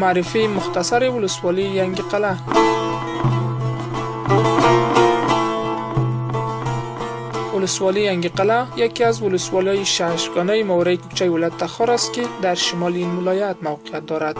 معرفی مختصر ولسوالی ینگی قلعه. ولسوالی ینگی قلعه یکی از ولسوالی‌های شهرگانه ماورای کوکچه ولایت تخار است که در شمال این ولایت موقعیت دارد.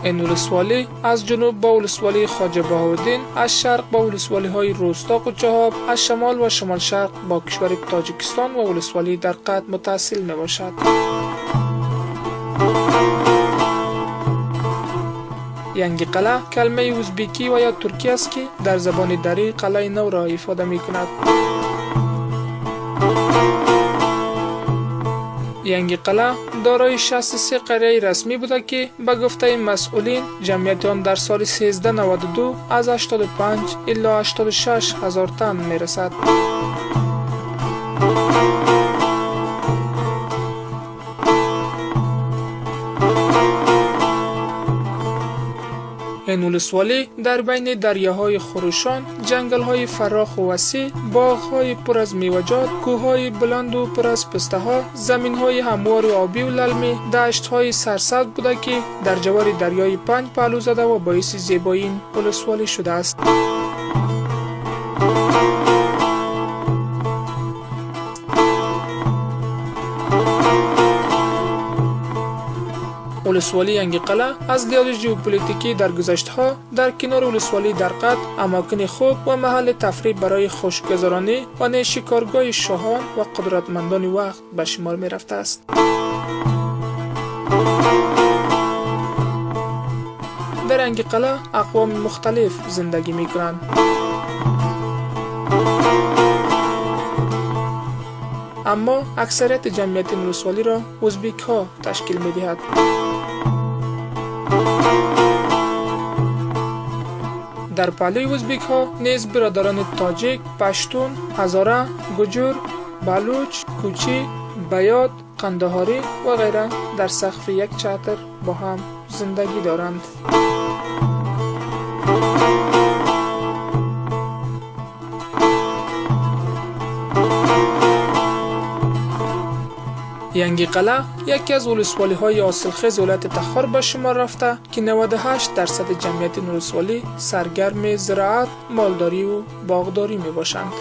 این ولسوالی از جنوب با ولسوالی خواجه بهاءالدین، از شرق با ولسوالی‌های روستاق و چهاب، از شمال و شمال شرق با کشور تاجیکستان و ولسوالی در قد متصل می باشد. ینگی قلعه کلمه ازبکی و یا ترکی است که در زبان دری قلعه نو را ifade می کند. ینگی قلعه دارای 63 قریه رسمی بوده که به گفته مسئولین جمعیت آن در سال 1392 از 85 الی 86 هزار تن می رسد. این ولسوالی در بین دریاهای خروشان، جنگل‌های فراخ و وسیع، باغ‌های پر از میوه‌جات، کوه‌های بلند و پر از پسته‌ها، زمین‌های هموار و آبی و للمی، دشت‌های سرسبز بوده که در جوار دریای 5 پهلو زده و باعث زیبایی این ولسوالی شده است. ولسوالی ینگی قلعه از لحاظ ژئوپلیتیکی در گذشته‌ها در کنار ولسوالی در قد اماکن خوب و محل تفریح برای خوشگذرانی و نیز شکارگاه شاهان و قدرتمندان وقت به شمار می رفته است. در ینگی قلعه اقوام مختلف زندگی می کنند. اما اکثریت جمعیت این ولسوالی را ازبک ها تشکیل می دهد. در پهلوی ازبک ها نیز برادران تاجیک، پشتون، هزاره، گجور، بلوچ، کوچی، بیات، قندهاری و غیره در سقف یک چتر با هم زندگی دارند. ینگی قلعه یکی از ولسوالی‌های حاصلخیز ولایت تخار به شمار رفته که 98% جمعیت این ولسوالی سرگرم زراعت، مالداری و باغداری می باشند.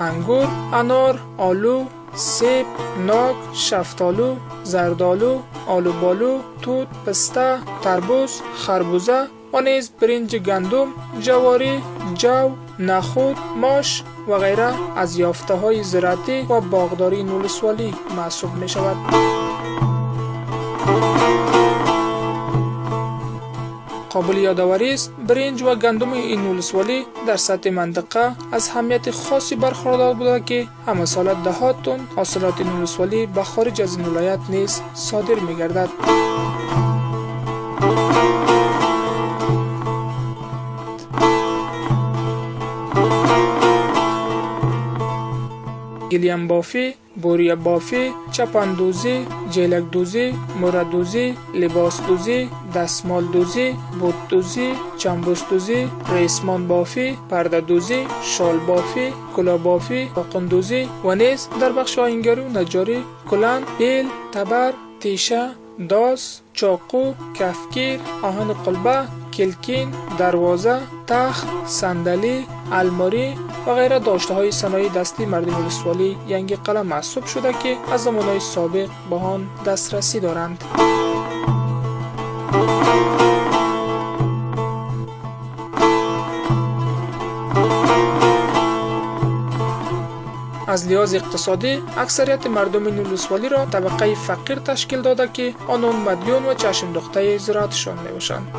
انگور، انار، آلو، سیب، ناک، شفتالو، زردالو، آلوبالو، توت، پسته، تربوز، خربوزه و نیز برنج، گندم، جواری، جو، نخود، ماش و غیره از یافته‌های زراعتی و باغداری این ولسوالی محسوب می شود. قابل یادآوری است برنج و گندم این ولسوالی در سطح منطقه از اهمیت خاصی برخوردار بوده که همه سال 10 تن حاصلات این ولسوالی به خارج از این ولایت نیز صادر می گردد. گلیم بافی، بوری بافی، چپندوزی، جیلک دوزی، موردوزی، لباس دوزی، دستمال دوزی، بوت دوزی، چنبوس دوزی، ریسمان بافی، پرده دوزی، شال بافی، کلاه بافی، قندوزی و نیز در بخش آهنگری و نجاری کلند، بیل، تبر، تیشه، داس، چاقو، کفگیر، آهن قلبه، کلکین، دروازه، تخت، صندلی، الماری و غیره داشته های صنایع دستی مردم ولسوالی ینگی قلعه محسوب شده که از زمانهای سابق به آن دسترسی دارند. از لحاظ اقتصادی اکثریت مردم این ولسوالی را طبقه فقیر تشکیل داده که آنان مدیون و چشم دوخته زراعتشان می باشند.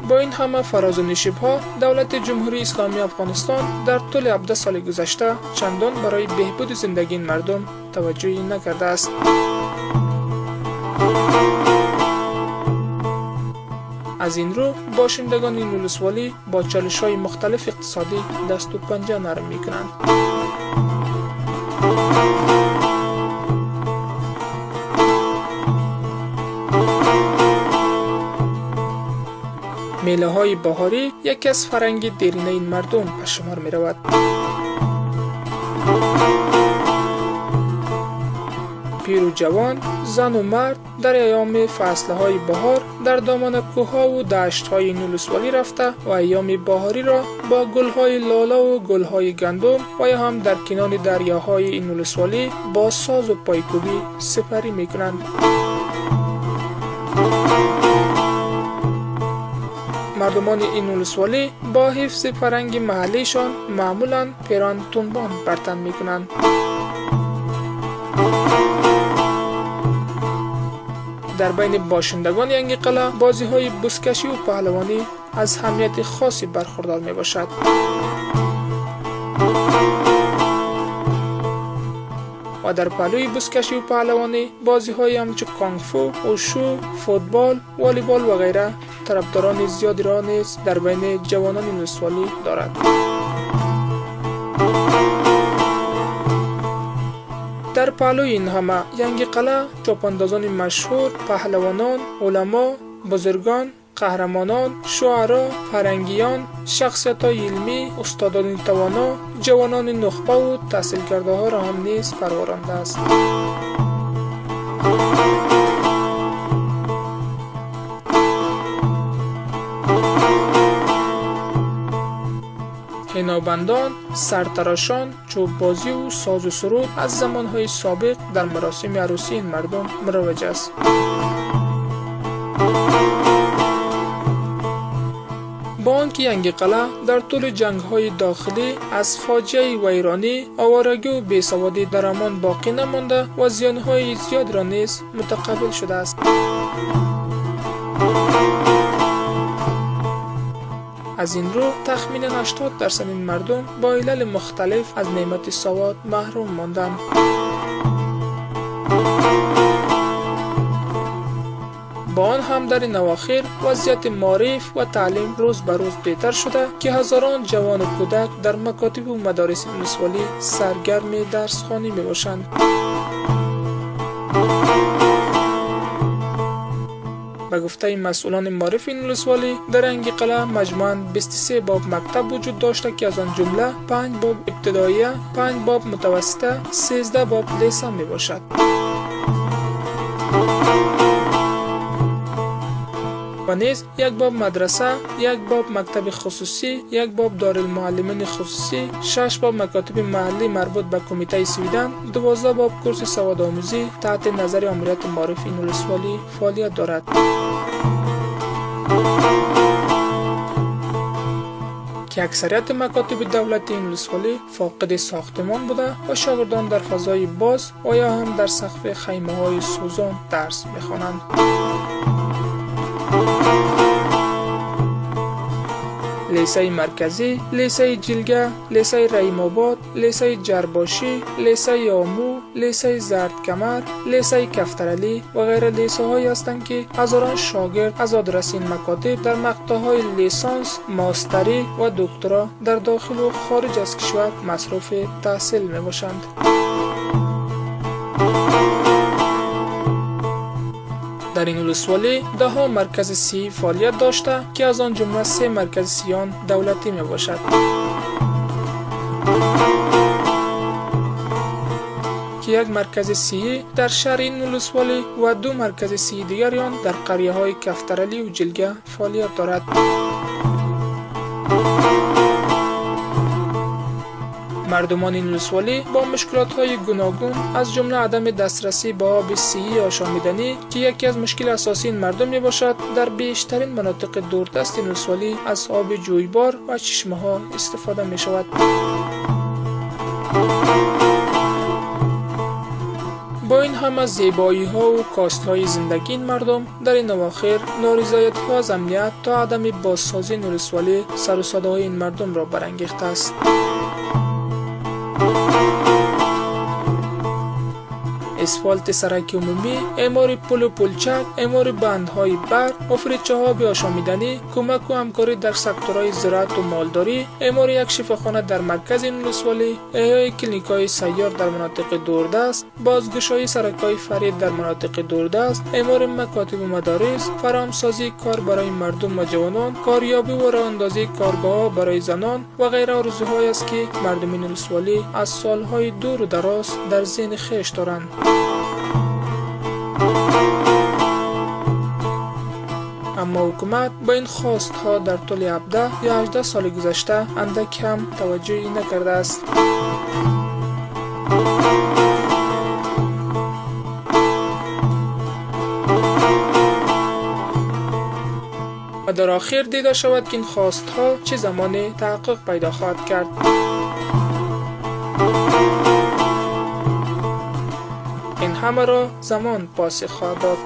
با این همه فراز و نشیب‌ها دولت جمهوری اسلامی افغانستان در طول 17 سال گذشته چندان برای بهبود زندگی این مردم توجهی نکرده است. از این رو باشندگان این ولسوالی با چالش‌های مختلف اقتصادی دست و پنجه نرم می‌کنند. میله های بهاری یکی از فرهنگ دیرینه این مردم به شمار می رود. پیر و جوان، زن و مرد در ایام فصلهای بهار در دامان کوه‌ها و دشت‌های این ولسوالی رفته و ایام بهاری را با گل‌های لاله و گل‌های گندم و یا هم در کنار دریاهای این ولسوالی با ساز و پایکوبی سپری می‌کنند. مردمان این ولسوالی با حفظ فرهنگ محلیشان معمولاً پیران تنبان بر تن می‌کنند. در بین باشندگان ینگ قلعه بازی‌های بزکشی و پهلوانی از اهمیت خاصی برخوردار می‌باشد. و در پهلوی بزکشی و پهلوانی بازی‌های همچون کانگفو، اوشو، فوتبال، والیبال و غیره طرفداران زیادی را نیز در بین جوانان ولسوالی دارد. در پهلوی این همه ینگ قلعه چوپاندازان مشهور، پهلوانان، علما، بزرگان، قهرمانان، شاعران، فرهنگیان، شخصیت‌های علمی، استادان توانا، جوانان نخبه و تحصیل کرده ها را هم نیز پرورانده است. حنابندان، سرتراشان، چوب بازی و ساز و سرود از زمانهای سابق در مراسم عروسی این مردم مروج است. با آنکه ینگ قلعه در طول جنگ‌های داخلی از فاجعه ویرانی، آوارگی و بیسوادی در امان باقی نمانده و زیان‌های زیاد را نیز متقبل شده است. از این رو تخمیناً 80% این مردم با علل مختلف از نعمت سواد محروم ماندند. با آن هم در این اواخر وضعیت معارف و تعلیم روز به روز بهتر شده که هزاران جوان و کودک در مکاتب و مدارس ولسوالی سرگرم درس خوانی می باشند. به گفته مسئولان معارف این ولسوالی در ینگ قلعه مجموعاً 23 باب مکتب وجود داشته که از آن جمله 5 باب ابتداییه، 5 باب متوسطه، 13 باب لیسه می باشد. و نیز یک باب مدرسه، یک باب مکتب خصوصی، یک باب دارالمعلمین خصوصی، 6 باب مکاتب محلی مربوط به کمیته سویدن، 12 باب کورس سوادآموزی تحت نظر آمریت معارف این ولسوالی فعالیت دارد. که اکثریت مکاتب دولتی این ولسوالی فاقد ساختمان بوده و شاگردان در فضای باز و یا هم در سقف خیمه‌های سوزان درس می‌خوانند. لیسه مرکزی، لیسه جلگه، لیسه رحیم آباد، لیسه جرباشی، لیسه آمو، لیسه زردکمر، لیسه کفترعلی و غیره لیسه هایی هستند که هزاران شاگرد از آدرس این مکاتب در مقطع های لیسانس، ماستری و دکترا در داخل و خارج از کشور مصروف تحصیل می باشند. در این ولسوالی 10 مرکز صحی فعالیت داشته که از آن جمله 3 مرکز صحیان دولتی می باشد. که یک مرکز صحی در شهر این ولسوالی و 2 مرکز صحی دیگریان در قریه های کفترعلی و جلگه فعالیت دارد. مردمان این ولسوالی با مشکلات‌های گوناگون از جمله عدم دسترسی به آب صحی آشامیدنی که یکی از مشکل اساسی این مردم میباشد، در بیشترین مناطق دوردست این ولسوالی از آب جویبار و چشمه‌ها استفاده می‌شود. با این همه زیبایی‌ها و کاست‌های زندگی این مردم در این اواخر نارضایتی‌ها از امنیت تا عدم بازسازی این ولسوالی سر و صداهای این مردم را برانگیخته است. اسفالت سرک عمومی، اعمار پل و پلچک، اعمار بندهای برق، مفرچه ها به آشامیدنی، کمک و همکاری در سکتورهای زراعت و مالداری، اعمار یک شفاخانه در مرکز این ولسوالی، احیای کلینیک‌های سیار در مناطق دوردست، بازگشایی سرک‌های فرید در مناطق دوردست، اعمار مکاتب و مدارس، فراهمسازی کار برای مردم و جوانان، کاریابی و راه‌اندازی کارگاه‌ها برای زنان و غیره آرزوهایی است که مردم ولسوالی از سالهای دور و دراز در ذهن خویش دارند. اما حکومت با این خواستها در طول 17 یا 18 سال گذشته اندک هم توجهی نکرده است. و در آخر دیده شود که این خواستها چه زمانی تحقق پیدا خواهد کرد. این همه را زمان پاسخ خواهد داد.